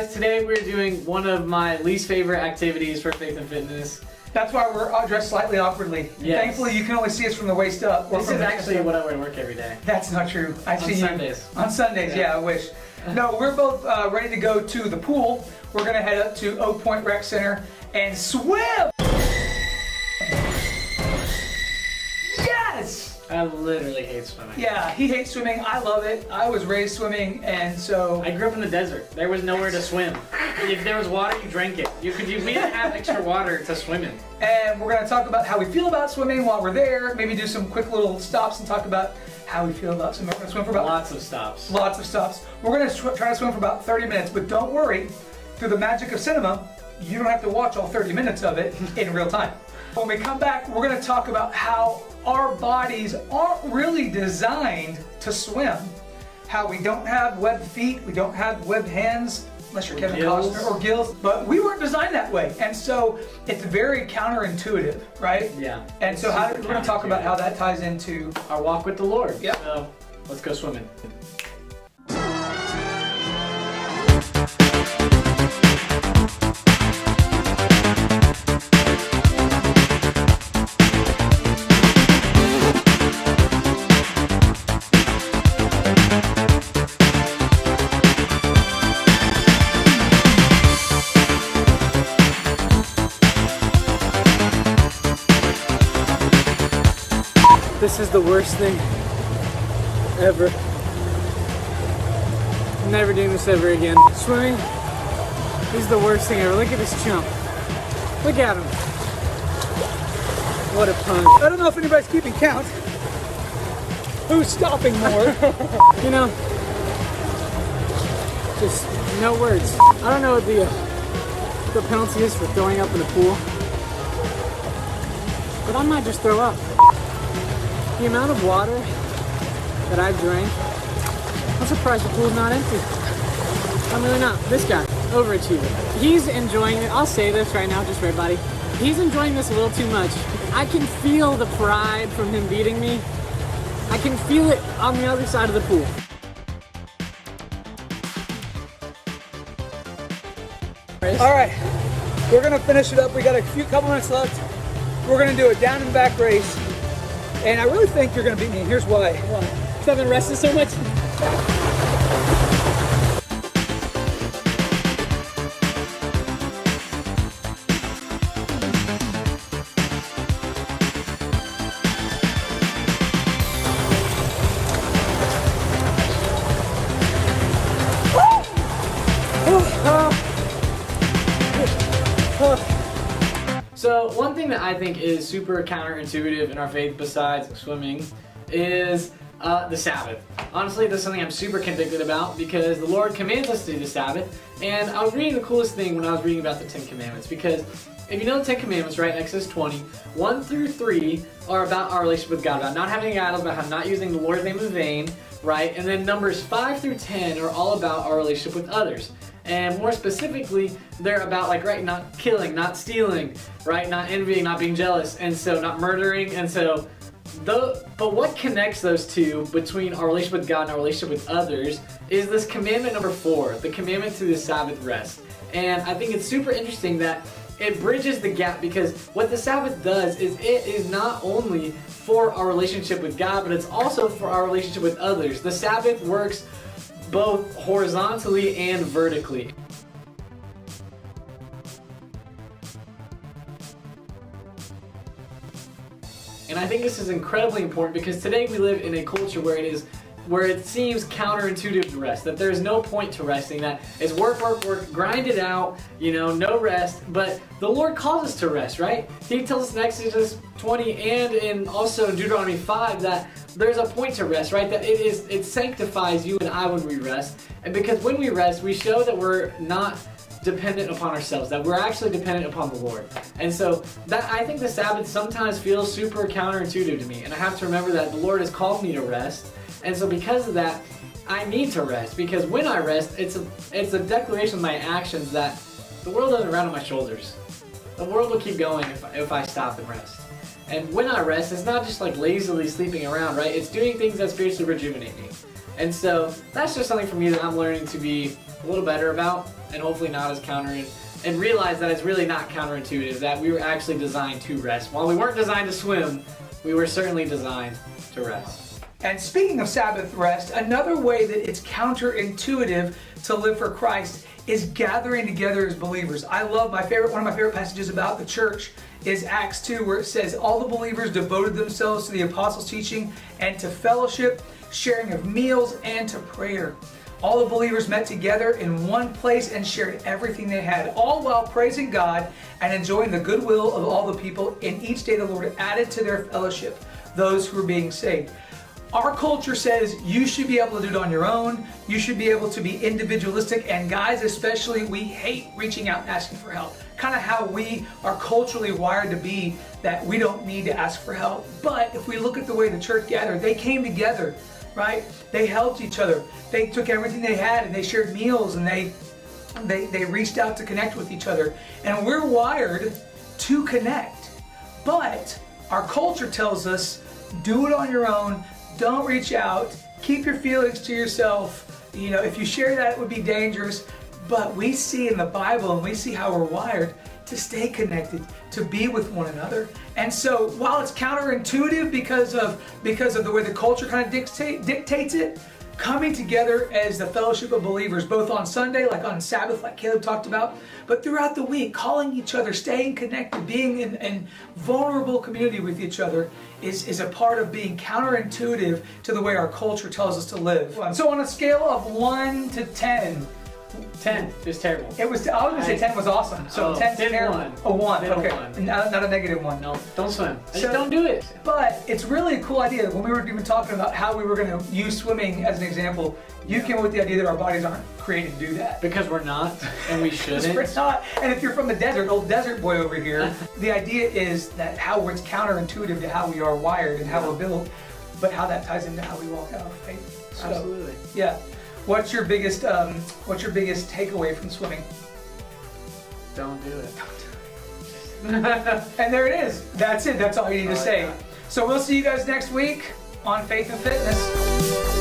guys, today we're doing one of my least favorite activities for Faith and Fitness. That's why we're all dressed slightly awkwardly. Yes. Thankfully, you can only see us from the waist up. This is actually what I wear to work every day. That's not true. I see you Sundays. on Sundays. Yeah, I wish. No, we're both ready to go to the pool. We're gonna head up to Oak Point Rec Center and swim. Yes. I literally hate swimming. Yeah, he hates swimming. I love it. I was raised swimming, and so I grew up in the desert. There was nowhere to swim. If there was water, you drank it. We didn't have extra water to swim in. And we're gonna talk about how we feel about swimming while we're there. Maybe do some quick little stops and talk about how we feel about swimming. We're gonna swim for about Lots of stops. Lots of stops. We're gonna try to swim for about 30 minutes, but don't worry. Through the magic of cinema, you don't have to watch all 30 minutes of it in real time. When we come back, we're gonna talk about how our bodies aren't really designed to swim. How we don't have webbed feet, we don't have webbed hands, unless you're Kevin gills. Costner, or gills, but we weren't designed that way. And so it's very counterintuitive, right? Yeah. And so we're gonna talk about how that ties into Our walk with the Lord. Yep. So let's go swimming. This is the worst thing ever. I'm never doing this ever again. Swimming is the worst thing ever. Look at this chump. Look at him. What a punk. I don't know if anybody's keeping count. Who's stopping more? You know, just no words. I don't know what the penalty is for throwing up in a pool, but I might just throw up. The amount of water that I've drank, I'm surprised the pool's not empty. I'm really not. This guy, overachiever. He's enjoying it. I'll say this right now, just for everybody. He's enjoying this a little too much. I can feel the pride from him beating me. I can feel it on the other side of the pool. All right, we're gonna finish it up. We got a couple minutes left. We're gonna do a down and back race. And I really think you're gonna beat me. Here's why. Because I've been resting so much. So one thing that I think is super counterintuitive in our faith besides swimming is the Sabbath. Honestly, this is something I'm super convicted about because the Lord commands us to do the Sabbath. And I was reading the coolest thing when I was reading about the 10 Commandments, because if you know the 10 Commandments, right, Exodus 20, 1 through 3 are about our relationship with God, about not having idols, about not using the Lord's name in vain, right? And then Numbers 5 through 10 are all about our relationship with others. And more specifically, they're about, like, right, not killing, not stealing, right, not envying, not being jealous, and so not murdering. And so, but what connects those two between our relationship with God and our relationship with others is this commandment number 4, the commandment to the Sabbath rest. And I think it's super interesting that it bridges the gap, because what the Sabbath does is it is not only for our relationship with God, but it's also for our relationship with others. The Sabbath works both horizontally and vertically. And I think this is incredibly important because today we live in a culture where it seems counterintuitive to rest, that there's no point to resting, that it's work, work, work, grind it out, you know, no rest. But the Lord calls us to rest, right? He tells us in Exodus 20 and also in Deuteronomy 5 that there's a point to rest, right? That it sanctifies you and I when we rest. And because when we rest, we show that we're not dependent upon ourselves, that we're actually dependent upon the Lord. And so that, I think the Sabbath sometimes feels super counterintuitive to me, and I have to remember that the Lord has called me to rest. And so because of that, I need to rest, because when I rest, it's a declaration of my actions that the world doesn't run on my shoulders. The world will keep going if I stop and rest. And when I rest, it's not just like lazily sleeping around, right? It's doing things that spiritually rejuvenate me. And so that's just something for me that I'm learning to be a little better about, and hopefully not as and realize that it's really not counterintuitive, that we were actually designed to rest. While we weren't designed to swim, we were certainly designed to rest. And speaking of Sabbath rest, another way that it's counterintuitive to live for Christ is gathering together as believers. One of my favorite passages about the church is Acts 2, where it says, all the believers devoted themselves to the apostles' teaching and to fellowship, sharing of meals, and to prayer. All the believers met together in one place and shared everything they had, all while praising God and enjoying the goodwill of all the people. And each day the Lord added to their fellowship those who were being saved. Our culture says you should be able to do it on your own. You should be able to be individualistic. And guys especially, we hate reaching out and asking for help. Kind of how we are culturally wired to be, that we don't need to ask for help. But if we look at the way the church gathered, they came together, right? They helped each other. They took everything they had and they shared meals, and they reached out to connect with each other. And we're wired to connect. But our culture tells us, do it on your own. Don't reach out. Keep your feelings to yourself. You know, if you share that, it would be dangerous. But we see in the Bible, and we see how we're wired to stay connected, to be with one another. And so while it's counterintuitive because of the way the culture kind of dictates it, coming together as the fellowship of believers, both on Sunday, like on Sabbath, like Caleb talked about, but throughout the week, calling each other, staying connected, being in vulnerable community with each other is a part of being counterintuitive to the way our culture tells us to live. So on a scale of 1 to 10, 10 is terrible. I was going to say 10 was awesome. So 10 is terrible. 1. A 1, Middle okay. one. Not a negative 1. No, don't swim. So- Just don't do it. But it's really a cool idea. When we were even talking about how we were going to use swimming as an example, you came up with the idea that our bodies aren't created to do that. Because we're not, and we shouldn't. We're not. And if you're from the desert, old desert boy over here, the idea is that how it's counterintuitive to how we are wired and how we're built, but how that ties into how we walk out our faith. So, Absolutely. yeah. What's your biggest takeaway from swimming? Don't do it. And there it is. That's it. That's all you need to say. Yeah. So we'll see you guys next week on Faith and Fitness.